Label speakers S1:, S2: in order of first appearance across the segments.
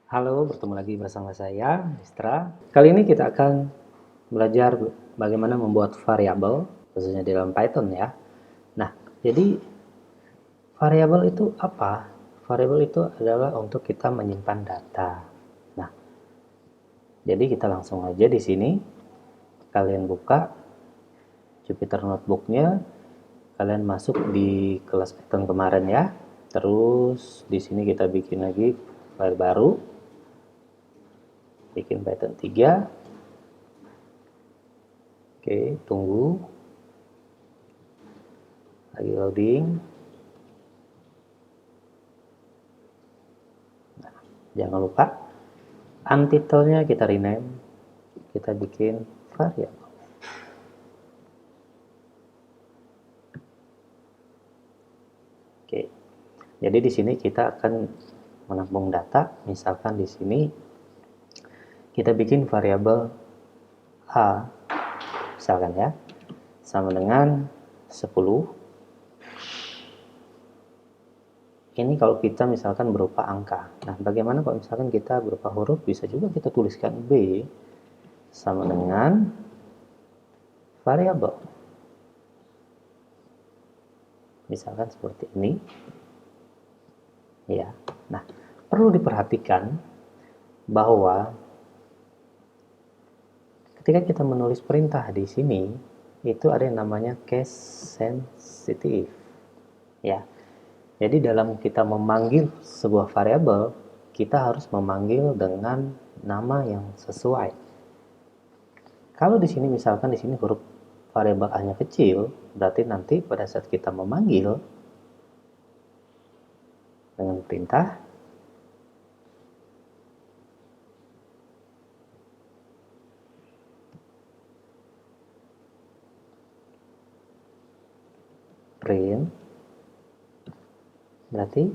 S1: Halo, bertemu lagi bersama saya, Mistra. Kali ini kita akan belajar bagaimana membuat variabel, khususnya di dalam Python ya. Nah, jadi variabel itu apa? Variabel itu adalah untuk kita menyimpan data. Nah, jadi kita langsung aja di sini, kalian buka Jupyter Notebook-nya, kalian masuk di kelas Python kemarin ya. Terus di sini kita bikin lagi file baru, bikin Python 3. Oke, tunggu. Lagi loading. Nah, jangan lupa untitlenya kita rename, kita bikin variabel. Oke, jadi di sini kita akan menampung data. Misalkan di sini kita bikin variabel a, misalkan ya, sama dengan 10. Ini kalau kita misalkan berupa angka. Nah, bagaimana kalau misalkan kita berupa huruf? Bisa juga kita tuliskan b sama dengan variabel. Misalkan seperti ini. Ya. Nah, perlu diperhatikan bahwa ketika kita menulis perintah di sini, itu ada yang namanya case sensitive. Ya. Jadi dalam kita memanggil sebuah variabel, kita harus memanggil dengan nama yang sesuai. Kalau di sini misalkan di sini huruf variabel A-nya kecil, berarti nanti pada saat kita memanggil dengan perintah print, berarti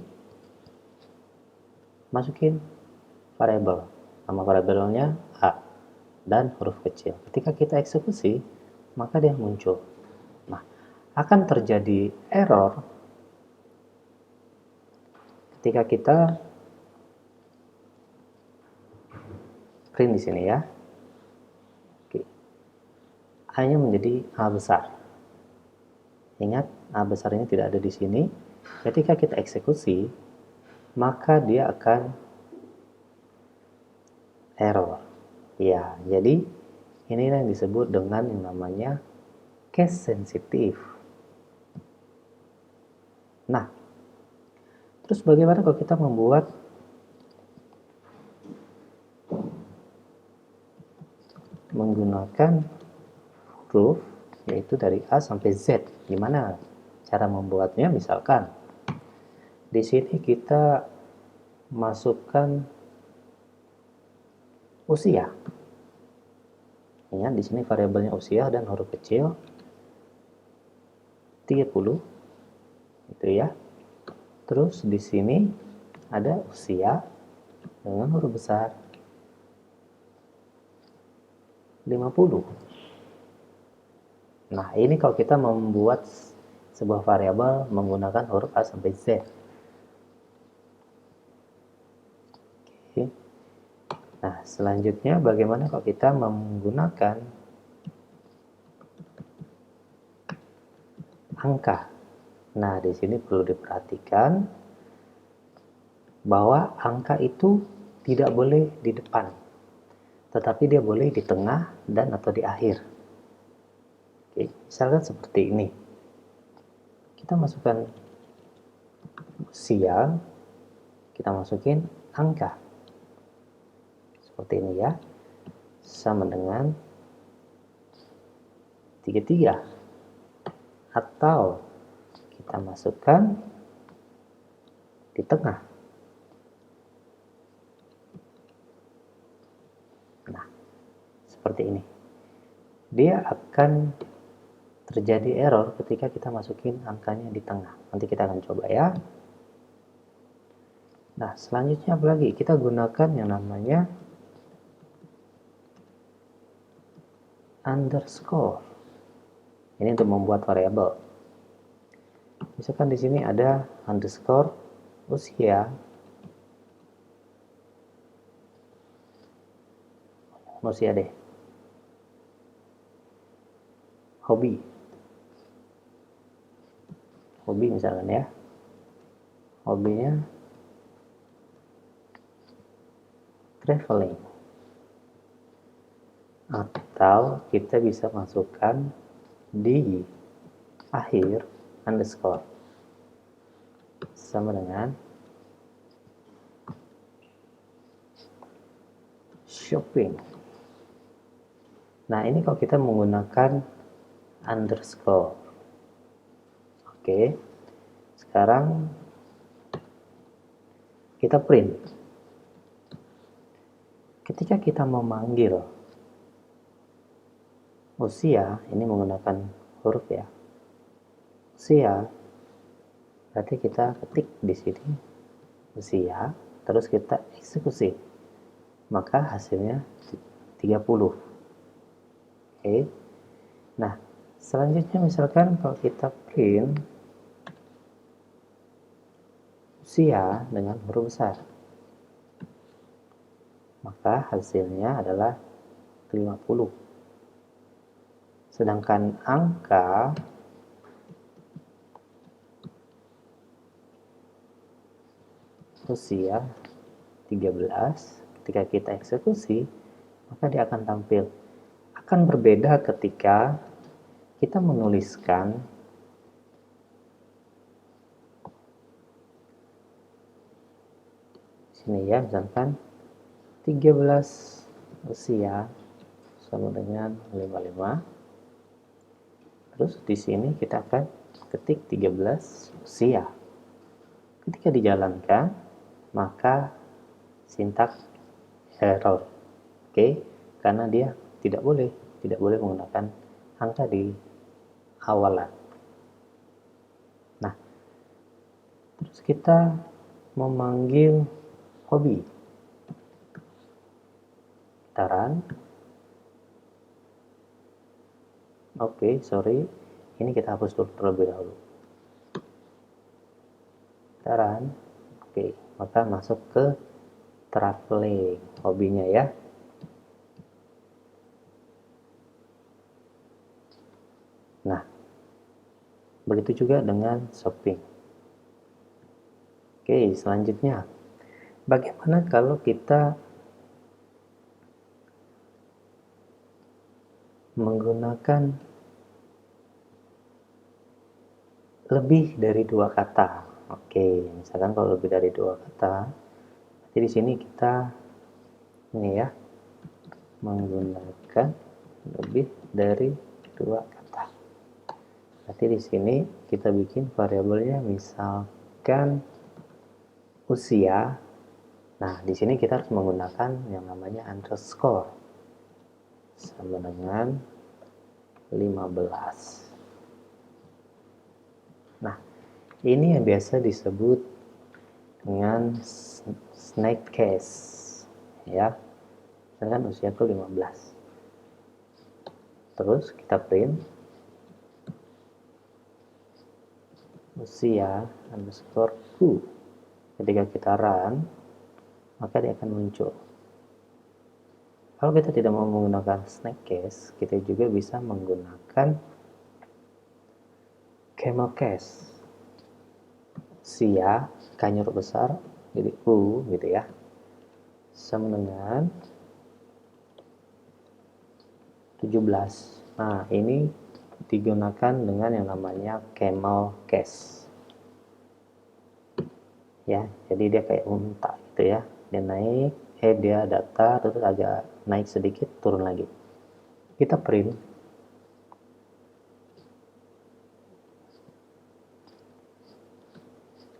S1: masukin variabel, nama variabelnya A dan huruf kecil. Ketika kita eksekusi, maka dia muncul. Nah, akan terjadi error ketika kita print di sini ya. Oke. A-nya menjadi A besar. Ingat, A besar ini tidak ada di sini. Ketika kita eksekusi, maka dia akan error. Ya, jadi ini yang disebut dengan yang namanya case sensitive. Nah, terus bagaimana kalau kita membuat menggunakan huruf yaitu dari A sampai Z? Gimana cara membuatnya? Misalkan di sini kita masukkan usia. Ingat di sini variabelnya usia dan huruf kecil 30 itu ya. Terus di sini ada usia dengan huruf besar 50. Nah, ini kalau kita membuat sebuah variabel menggunakan huruf A sampai Z. Oke. Nah, selanjutnya bagaimana kalau kita menggunakan angka? Nah, di sini perlu diperhatikan bahwa angka itu tidak boleh di depan, tetapi dia boleh di tengah dan atau di akhir. Oke, misalkan seperti ini. Kita masukkan usia, kita masukin angka. Seperti ini ya. Sama dengan 33. Atau kita masukkan di tengah. Nah, seperti ini. Dia akan terjadi error ketika kita masukin angkanya di tengah. Nanti kita akan coba ya. Nah, selanjutnya apa lagi? Kita gunakan yang namanya underscore. Ini untuk membuat variabel. Misalkan di sini ada underscore usia manusia deh. Hobi misalkan ya, hobinya traveling, atau kita bisa masukkan di akhir underscore sama dengan shopping. Nah, ini kalau kita menggunakan underscore. Oke. Sekarang kita print. Ketika kita memanggil usia, ini menggunakan huruf ya. Usia, berarti kita ketik di sini usia, terus kita eksekusi. Maka hasilnya 30. Oke. Nah, selanjutnya misalkan kalau kita print usia dengan huruf besar, maka hasilnya adalah 50. Sedangkan angka usia 13, ketika kita eksekusi, maka dia akan tampil. Akan berbeda ketika kita menuliskan sini ya, misalkan 13 usia sama dengan 55. Terus di sini kita akan ketik 13 usia. Ketika dijalankan, maka sintak error. Oke, karena dia tidak boleh menggunakan angka di awalan. Nah, terus kita memanggil hobi. Kita run. Oke, sorry. Ini kita hapus dulu terlebih dahulu. Kita run. Oke, maka masuk ke traveling, hobinya ya. Nah, begitu juga dengan shopping. Oke, selanjutnya, bagaimana kalau kita menggunakan lebih dari 2 kata? Oke, misalkan kalau lebih dari 2 kata, jadi di sini kita ini ya, menggunakan lebih dari 2 kata. Berarti di sini kita bikin variabelnya misalkan usia. Nah, di sini kita harus menggunakan yang namanya underscore sama dengan 15. Nah, ini yang biasa disebut dengan snake case ya. Misalkan usiaku 15. Terus kita print usia underscore ku. Ketika kita run, maka dia akan muncul. Kalau kita tidak mau menggunakan snake case, kita juga bisa menggunakan camel case. Usia K-nya huruf besar, jadi U gitu ya, sama dengan 17. Nah, ini digunakan dengan yang namanya camel case. Ya, jadi dia kayak unta gitu ya. Dia naik, dia data terus agak naik sedikit, turun lagi. Kita print.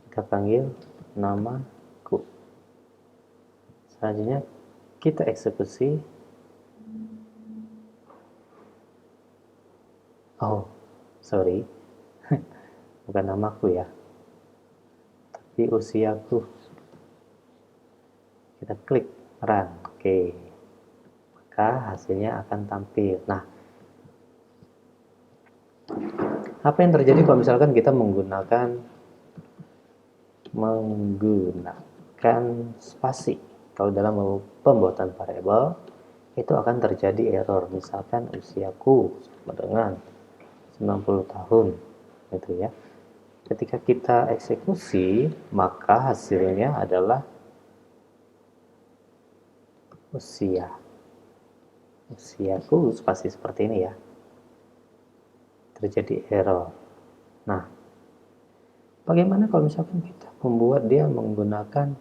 S1: Kita panggil namaku. Selanjutnya kita eksekusi. Oh, sorry. Bukan namaku ya. Tapi usiaku. Kita klik run. Oke. Maka hasilnya akan tampil. Nah, apa yang terjadi kalau misalkan kita menggunakan spasi? Kalau dalam pembuatan variabel, itu akan terjadi error. Misalkan usiaku sama dengan 90 tahun gitu ya. Ketika kita eksekusi, maka hasilnya adalah usiaku pasti seperti ini ya, terjadi error. Nah, bagaimana kalau misalkan kita membuat dia menggunakan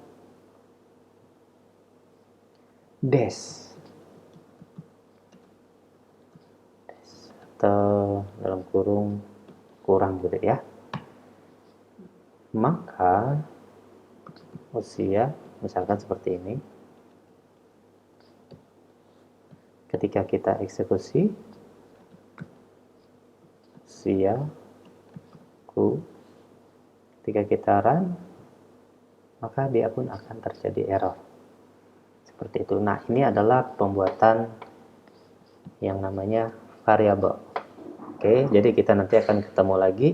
S1: dash atau dalam kurung kurang gitu ya, maka usia misalkan seperti ini, ketika kita eksekusi usiaku, ketika kita run, maka dia pun akan terjadi error seperti itu. Nah, ini adalah pembuatan yang namanya variabel. Oke, jadi kita nanti akan ketemu lagi